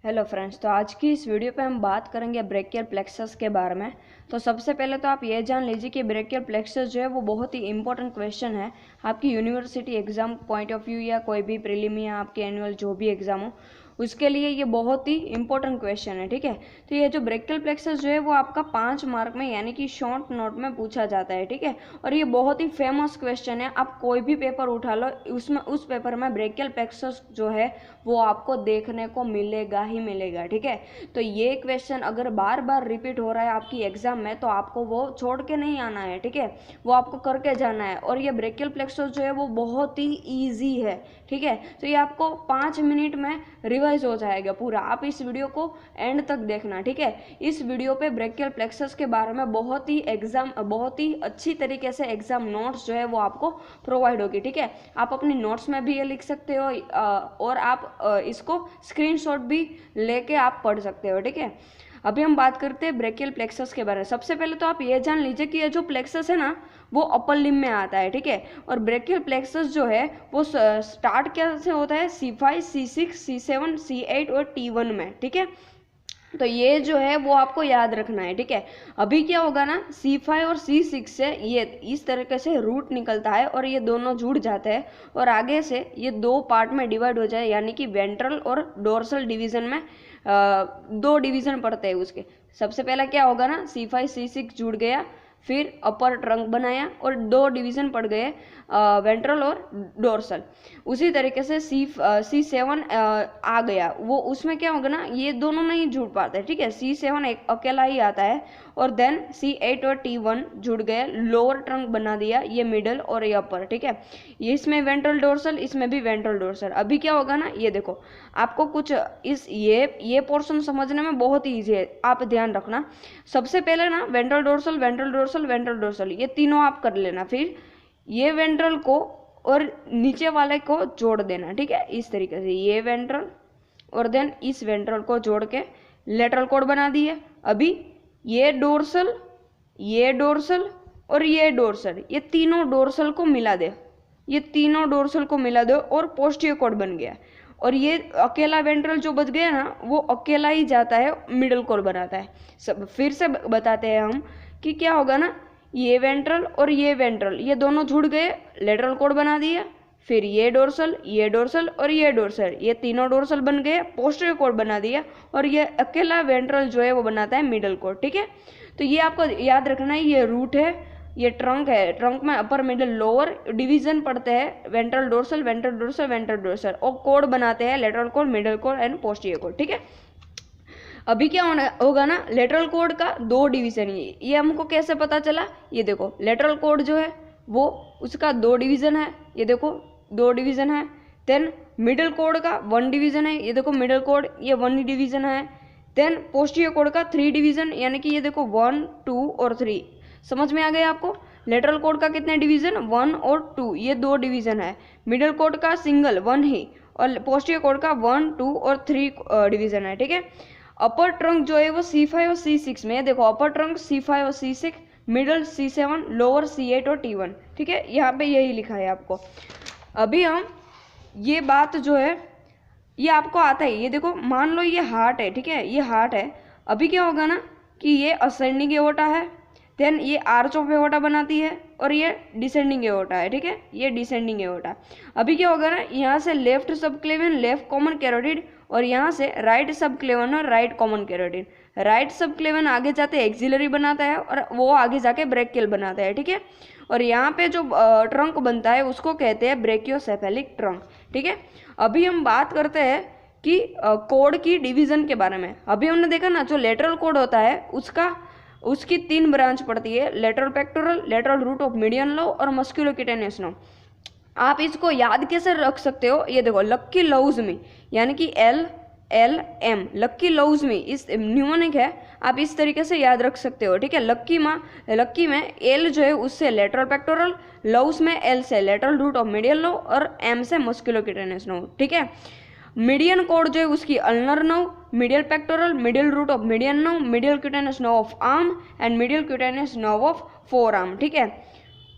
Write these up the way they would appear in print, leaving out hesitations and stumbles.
Hello friends, तो आज की इस वीडियो पे हम बात करेंगे ब्रेकियल प्लेक्सस के बारे में। तो सबसे पहले तो आप ये जान लीजिए कि ब्रेकियल प्लेक्सस जो है वो बहुत ही इंपॉर्टेंट क्वेश्चन है आपकी university exam point of view या कोई भी प्रीलिम या आपके एनुअल जो भी एग्जाम हो उसके लिए ये बहुत ही इंपॉर्टेंट क्वेश्चन है। ठीक है, तो ये जो ब्रेकियल प्लेक्सस जो है वो आपका 5 मार्क में यानी कि शॉर्ट नोट में पूछा जाता है। ठीक है, और ये बहुत ही फेमस क्वेश्चन है। आप कोई भी पेपर उठा लो, उसमें उस पेपर में ब्रेकियल प्लेक्सस जो है वो आपको देखने को मिलेगा ही मिलेगा। ठीक है, तो ये क्वेश्चन अगर बार बार रिपीट हो रहा है आपकी एग्जाम में तो आपको वो छोड़ के नहीं आना है। ठीक है, वो आपको करके जाना है। और ये ब्रेकियल प्लेक्सस जो है वो बहुत ही ईजी है। ठीक है, तो ये आपको 5 मिनट में रिवाइज हो जाएगा पूरा। आप इस वीडियो को एंड तक देखना। ठीक है, इस वीडियो पे ब्रेकियल प्लेक्सस के बारे में बहुत ही अच्छी तरीके से एग्जाम नोट्स जो है वो आपको प्रोवाइड होगी। ठीक है, आप अपनी नोट्स में भी ये लिख सकते हो और आप इसको स्क्रीनशॉट भी लेके आप पढ़ सकते हो। ठीक है, अभी हम बात करते हैं ब्रेकियल प्लेक्सस के बारे में। सबसे पहले तो आप ये जान लीजिए कि ये जो प्लेक्सस है ना वो अपर लिम्ब में आता है। ठीक है, और ब्रेकियल प्लेक्सस जो है वो स्टार्ट कैसे होता है C5, C6, C7, C8 और T1 में। ठीक है, तो ये जो है वो आपको याद रखना है। ठीक है, अभी क्या होगा ना C5 और C6 से ये इस तरीके से रूट निकलता है और ये दोनों जुड़ जाते हैं और आगे से ये दो पार्ट में डिवाइड हो जाए, यानी कि वेंट्रल और डोर्सल डिवीजन में दो डिवीजन पड़ते हैं उसके। सबसे पहला क्या होगा ना C5 C6 जुड़ गया, फिर अपर ट्रंक बनाया और दो डिवीजन पड़ गए वेंट्रल और डोर्सल। उसी तरीके से C7 आ गया, वो उसमें क्या होगा ना ये दोनों नहीं जुड़ पाते। ठीक है, C7 एक अकेला ही आता है और देन C8 और T1 जुड़ गए, लोअर ट्रंक बना दिया, ये मिडल और ये अपर। ठीक है, ये इसमें वेंट्रल डोर्सल, इसमें भी वेंट्रल डोर्सल। अभी क्या होगा ना ये देखो, आपको कुछ ये पोर्शन समझने में बहुत ही ईजी है, आप ध्यान रखना। सबसे पहले ना ventral dorsal ventral dorsal ventral dorsal ये तीनों आप कर लेना, फिर ये वेंट्रल को और नीचे वाले को जोड़ देना। ठीक है, इस तरीके से ये वेंट्रल और देन इस वेंट्रल को जोड़ के लेटरल कॉर्ड बना दिए। अभी ये डोर्सल और ये डोर्सल, ये तीनों डोर्सल को मिला दे, ये तीनों डोर्सल को मिला दो और पोस्टीरियर कॉर्ड बन गया। और ये अकेला वेंट्रल जो बच गया ना वो अकेला ही जाता है, मिडल कॉर्ड बनाता है। सब फिर से बताते हैं हम कि क्या होगा ना, ये वेंट्रल और ये दोनों जुड़ गए, लेटरल कॉर्ड बना दिया। फिर ये डोर्सल और ये डोर्सल, ये तीनों डोर्सल बन गए, पोस्टीरियर कॉर्ड बना दिया और ये अकेला वेंट्रल जो है वो बनाता है मिडल कॉर्ड। ठीक है, तो ये आपको याद रखना है, ये रूट है, ये ट्रंक है, ट्रंक में अपर मिडल लोअर डिवीजन पड़ते हैं, वेंट्रल डोर्सल और कोड बनाते हैं lateral code, middle code and posterior code. ठीक है, अभी क्या होगा ना लेटरल कोड का दो डिवीजन, ये हमको कैसे पता चला, ये देखो लेटरल कोड जो है वो उसका दो डिवीजन है, ये देखो दो डिवीजन है। देन मिडल कोड का 1 डिवीजन है, ये देखो मिडल कोड ये 1 डिवीजन है। देन पोस्टीरियर कोड का 3 डिवीजन, यानी कि ये देखो 1, 2 और 3। समझ में आ गया आपको। लेटरल कोड का कितने डिवीजन 1 और 2, ये दो डिवीजन है। मिडल कोड का सिंगल 1 ही और पोस्टीरियर कोड का 1, 2 और 3 डिवीजन है। ठीक है, अपर ट्रंक जो है वो C5 और C6 में, देखो अपर ट्रंक C5 और C6, middle C7, lower C8 और T1। ठीक है, यहाँ पे यही लिखा है आपको। अभी हम ये बात जो है ये आपको आता है, ये देखो मान लो ये हार्ट है। ठीक है, ये हार्ट है। अभी क्या होगा ना कि ये असेंडिंग एओर्टा है, देन ये आर्च ऑफ एओर्टा बनाती है और ये डिसेंडिंग एओर्टा है। ठीक है, ये डिसेंडिंग एओर्टा। अभी क्या होगा ना यहाँ से left subclavian, left common carotid और यहाँ से राइट सबक्लेवियन और right common carotid. Right subclavian आगे जाते एक्सिलरी बनाता है और वो आगे जाके ब्रेकियल बनाता है। ठीक है, और यहाँ पे जो ट्रंक बनता है उसको कहते हैं ब्रेकियोसेफेलिक ट्रंक। ठीक है, अभी हम बात करते हैं कि कोड की डिवीजन के बारे में। अभी हमने देखा ना जो लेटरल कोड होता है उसकी 3 ब्रांच पड़ती है, lateral pectoral, lateral root of median लो और मस्कुलोक्यूटेनियस लो। आप इसको याद कैसे रख सकते हो, ये देखो लक्की लौज़मी, यानी कि LLM, लक्की लौज़मी इस न्यूमोनिक है, आप इस तरीके से याद रख सकते हो। ठीक है, लक्की में L जो है उससे लेटरल पेक्टोरल, लौस में L से लेटरल रूट ऑफ मीडियन लो और M से मस्कुलोक्यूटेनियस लो। ठीक है, मीडियन कोड जो है उसकी ulnar nerve, medial pectoral, medial root of median nerve, medial cutaneous nerve of arm and medial cutaneous nerve of forearm. ठीक है,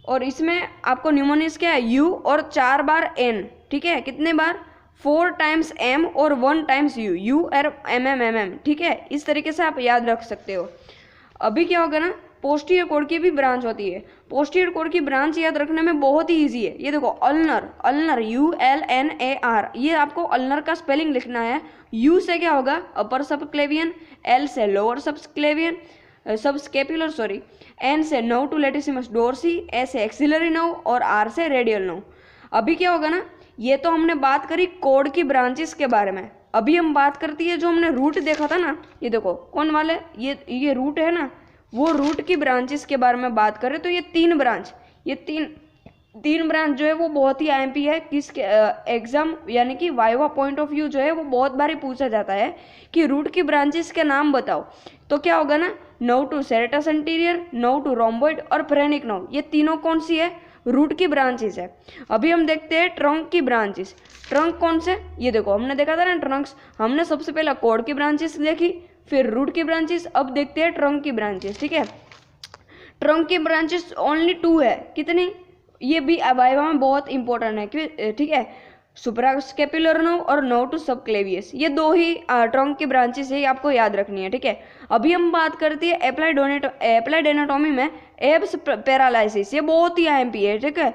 और इसमें आपको न्यूमोनिक्स क्या है U और 4 बार N। ठीक है, कितने बार 4 टाइम्स m और 1 टाइम्स u, u और mm, ठीक है। इस तरीके से आप याद रख सकते हो। अभी क्या होगा ना, पोस्टीरियर कॉर्ड की भी ब्रांच होती है। पोस्टीरियर कॉर्ड की ब्रांच याद रखने में बहुत ही ईजी है। ये देखो अल्नर, अल्नर ULNAR, ये आपको अल्नर का स्पेलिंग लिखना है। U से क्या होगा, अपर सबक्लेवियन, L से lower subclavian subscapular sorry, N से नर्व टू लेटिसिमस डोर्सी, A से एक्सिलरी नर्व और R से रेडियल नर्व। अभी क्या होगा ना, ये तो हमने बात करी कॉर्ड की ब्रांचेस के बारे में। अभी हम बात करती है जो हमने रूट देखा था ना, ये देखो कौन वाले, ये रूट है ना, वो रूट की ब्रांचेस के बारे में बात करें तो ये तीन ब्रांच, ये तीन ब्रांच जो है वो बहुत ही आईएमपी है। किस एग्जाम यानी कि वाइवा पॉइंट ऑफ व्यू जो है वो बहुत बार पूछा जाता है कि रूट की ब्रांचेस के नाम बताओ। तो क्या होगा ना, nerve to serratus anterior, nerve to rhomboid और फ्रेनिक नर्व, ये तीनों कौन सी है, रूट की ब्रांचेस है। अभी हम देखते हैं ट्रंक की ब्रांचेस। ट्रंक कौन से, ये देखो हमने देखा था ना ट्रंक्स, हमने सबसे पहला कॉर्ड की ब्रांचेस देखी, फिर रूट की ब्रांचेस, अब देखते हैं ट्रंक की ब्रांचेस, ठीक है। ट्रंक की ब्रांचेस ओनली 2 है, कितनी, ये भी वाइवा में बहुत इंपॉर्टेंट है, ठीक है। सुप्रास्केपुलर नर्व और नर्व टू सबक्लेवियस, ये दो ही ट्रंक की ब्रांचेस है, आपको याद रखनी है, ठीक है। अभी हम बात करती है एप्लाइड एनाटॉमी में एब्स पैरालिसिस, ये बहुत ही आईएमपी है, ठीक है।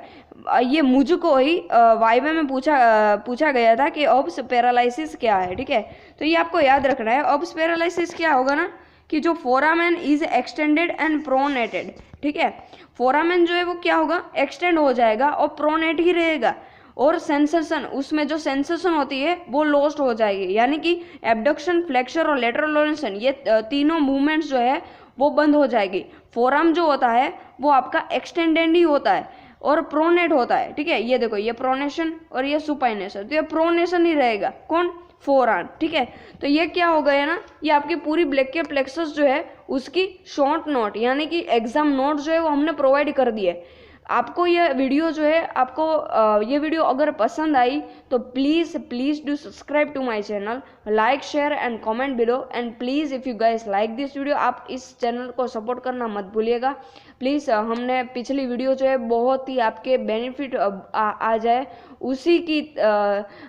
ये मुझको ही वाइवा में पूछा गया था कि एब्स पैरालिसिस क्या है, ठीक है। तो ये आपको याद रखना है। एब्स पैरालिसिस क्या होगा ना, कि जो foramen is extended and pronated, ठीक है। फोरामेन जो है वो क्या होगा, एक्सटेंड हो जाएगा और प्रोनेट ही रहेगा, और सेंसेशन, उसमें जो सेंसेशन होती है वो लॉस्ट हो जाएगी, यानी कि एब्डक्शन, फ्लेक्सर और लेटरल रोटेशन, ये तीनों मूवमेंट्स जो है वो बंद हो जाएगी। फोरआर्म जो होता है वो आपका एक्सटेंडेड ही होता है और प्रोनेट होता है, ठीक है। ये देखो ये प्रोनेशन और ये सुपाइनेशन, तो ये प्रोनेशन ही रहेगा, कौन, फोरआर्म, ठीक है। तो ये क्या हो गया ना, ये आपकी पूरी ब्रैकियल प्लेक्सस जो है उसकी शॉर्ट नोट यानी कि एग्जाम नोट जो है वो हमने प्रोवाइड कर दिए। आपको ये वीडियो जो है, आपको ये वीडियो अगर पसंद आई तो please do subscribe to my channel, like share and comment below, and please if you guys like this video, आप इस चैनल को सपोर्ट करना मत भूलिएगा प्लीज़। हमने पिछली वीडियो जो है बहुत ही आपके बेनिफिट आ जाए उसी की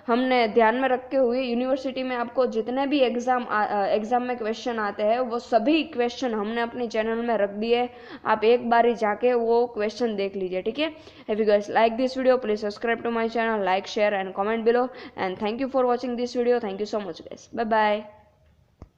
हमने ध्यान में रखते हुए यूनिवर्सिटी में आपको जितने भी एग्ज़ाम में क्वेश्चन आते हैं वो सभी क्वेश्चन हमने अपने चैनल में रख दिए। आप एक बार ही जाके वो क्वेश्चन देख लीजिए, ठीक है। If you guys like this video please subscribe to my channel, like share and comment below, and thank you for watching this video. Thank you so much guys, bye bye.